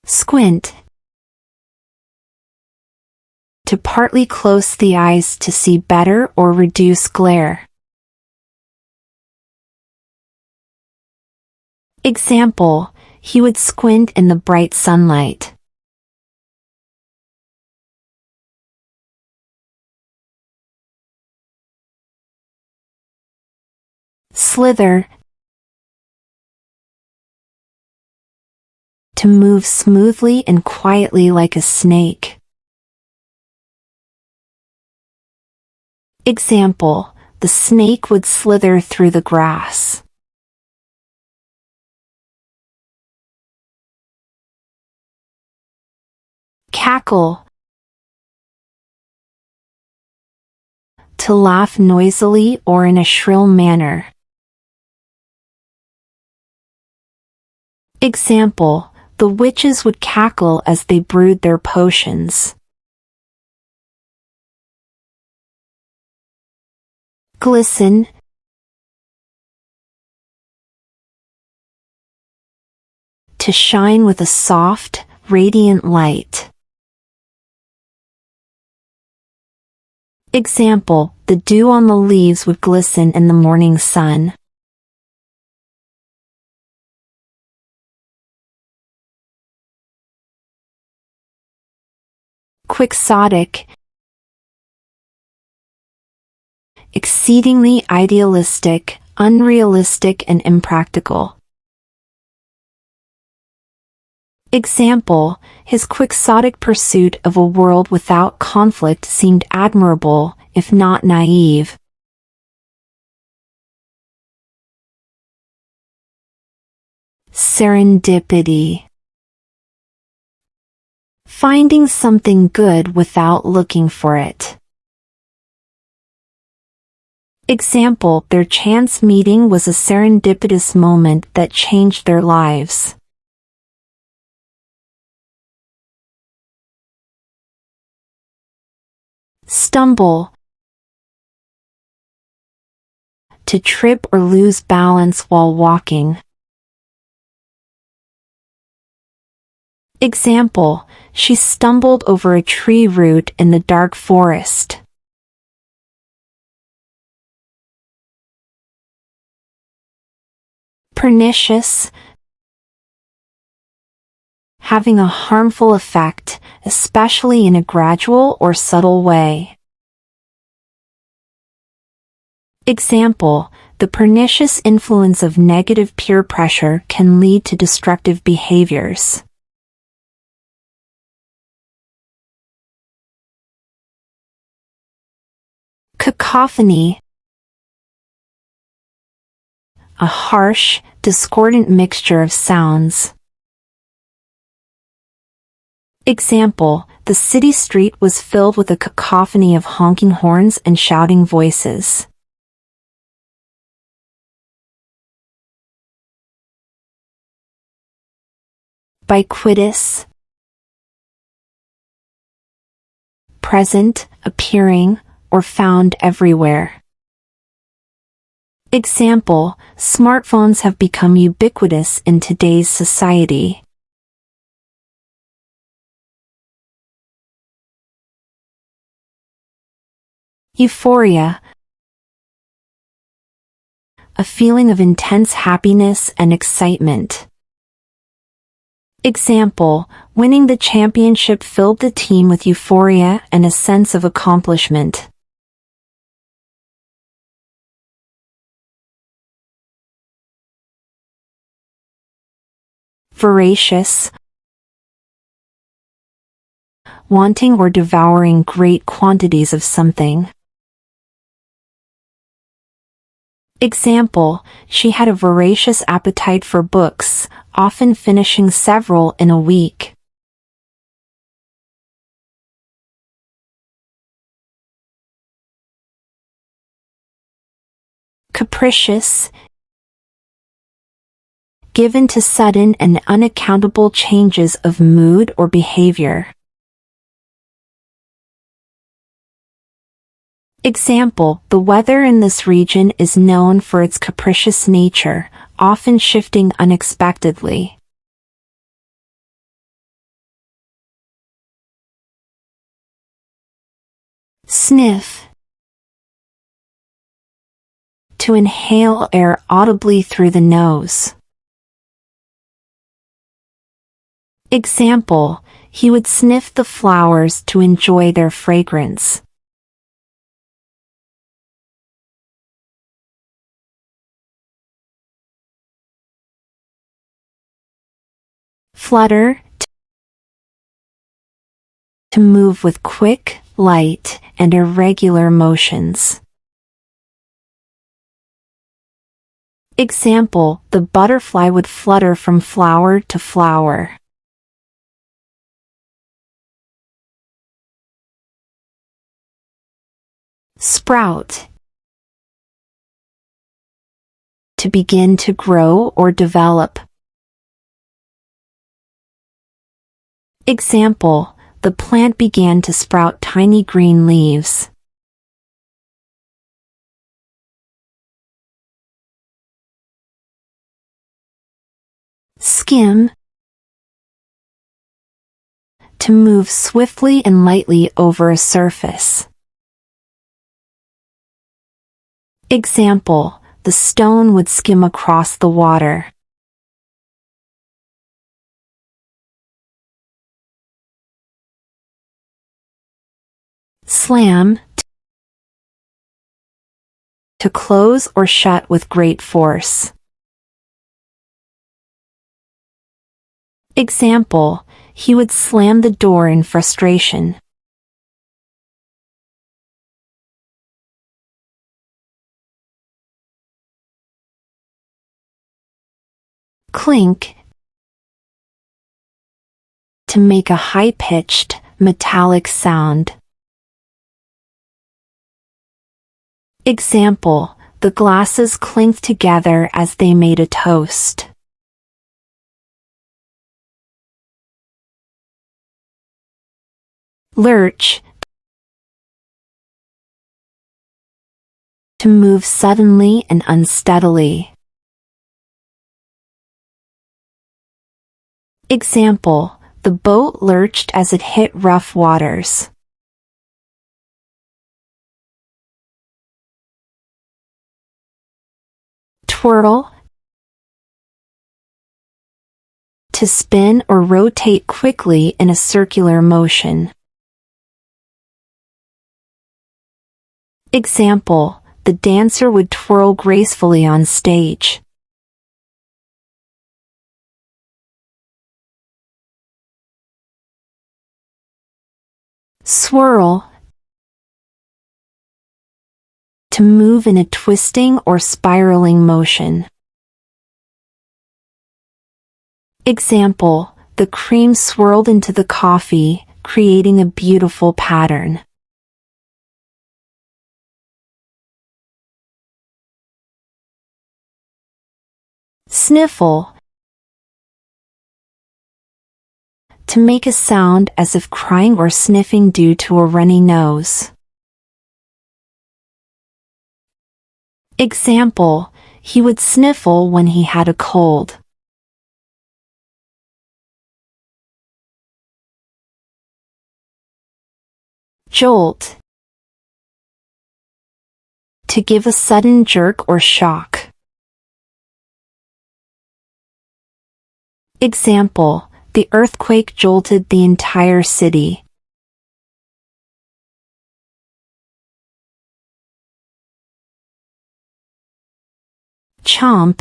Squint. To partly close the eyes to see better or reduce glare. Example, he would squint in the bright sunlight. Slither. To move smoothly and quietly like a snake. Example, the snake would slither through the grass. Cackle. To laugh noisily or in a shrill manner. Example, the witches would cackle as they brewed their potions. Glisten. To shine with a soft, radiant light. Example, the dew on the leaves would glisten in the morning sun. Quixotic. Exceedingly idealistic, unrealistic and impractical. Example, his quixotic pursuit of a world without conflict seemed admirable, if not naive. Serendipity. Finding something good without looking for it. Example, their chance meeting was a serendipitous moment that changed their lives. Stumble. To trip or lose balance while walking. Example, she stumbled over a tree root in the dark forest. Pernicious. Having a harmful effect, especially in a gradual or subtle way. Example, the pernicious influence of negative peer pressure can lead to destructive behaviors. Cacophony. A harsh, discordant mixture of sounds. Example, the city street was filled with a cacophony of honking horns and shouting voices. Biquitous. Present, appearing, or found everywhere. Example, smartphones have become ubiquitous in today's society. Euphoria. A feeling of intense happiness and excitement. Example, winning the championship filled the team with euphoria and a sense of accomplishment. Voracious. Wanting or devouring great quantities of something. Example, she had a voracious appetite for books, often finishing several in a week. Capricious. Given to sudden and unaccountable changes of mood or behavior. Example, the weather in this region is known for its capricious nature, often shifting unexpectedly. Sniff. To inhale air audibly through the nose. Example, he would sniff the flowers to enjoy their fragrance. Flutter. To move with quick, light, and irregular motions. Example, the butterfly would flutter from flower to flower. Sprout. To begin to grow or develop. Example, the plant began to sprout tiny green leaves. Skim. To move swiftly and lightly over a surface. Example, the stone would skim across the water. Slam. To close or shut with great force. Example, he would slam the door in frustration. Clink. To make a high-pitched, metallic sound. Example, the glasses clinked together as they made a toast. Lurch. To move suddenly and unsteadily. Example, the boat lurched as it hit rough waters. Twirl. To spin or rotate quickly in a circular motion. Example, the dancer would twirl gracefully on stage. Swirl. To move in a twisting or spiraling motion. Example, the cream swirled into the coffee, creating a beautiful pattern. Sniffle. To make a sound as if crying or sniffing due to a runny nose. Example, he would sniffle when he had a cold. Jolt. To give a sudden jerk or shock. Example, the earthquake jolted the entire city. Chomp.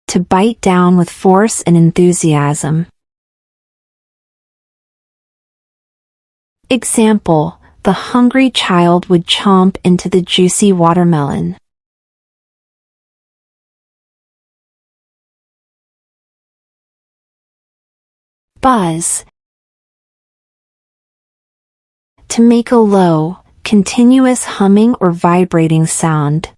To bite down with force and enthusiasm. Example, the hungry child would chomp into the juicy watermelon. Buzz. To make a low, continuous humming or vibrating sound.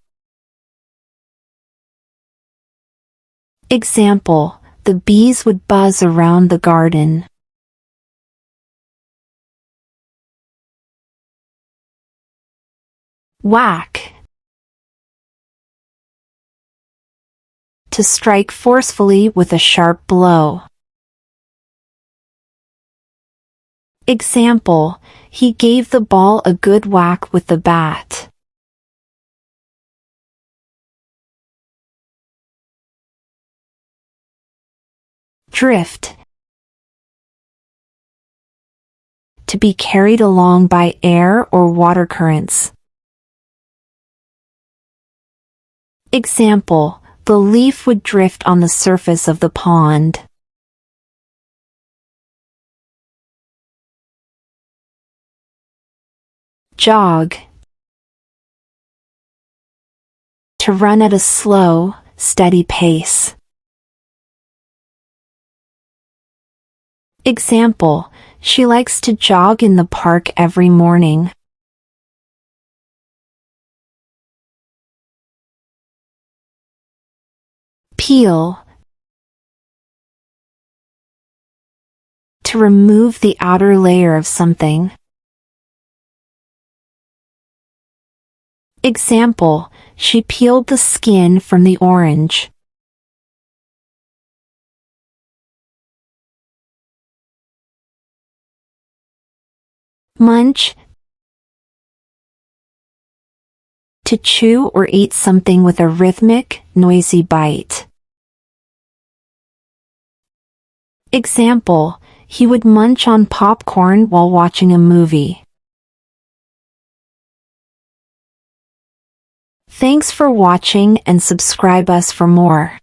Example, the bees would buzz around the garden. Whack. To strike forcefully with a sharp blow. Example, he gave the ball a good whack with the bat. Drift. To be carried along by air or water currents. Example, the leaf would drift on the surface of the pond. Jog. To run at a slow, steady pace. Example, she likes to jog in the park every morning. Peel. To remove the outer layer of something. Example, she peeled the skin from the orange. Munch. To chew or eat something with a rhythmic, noisy bite. Example, he would munch on popcorn while watching a movie. Thanks for watching and subscribe us for more.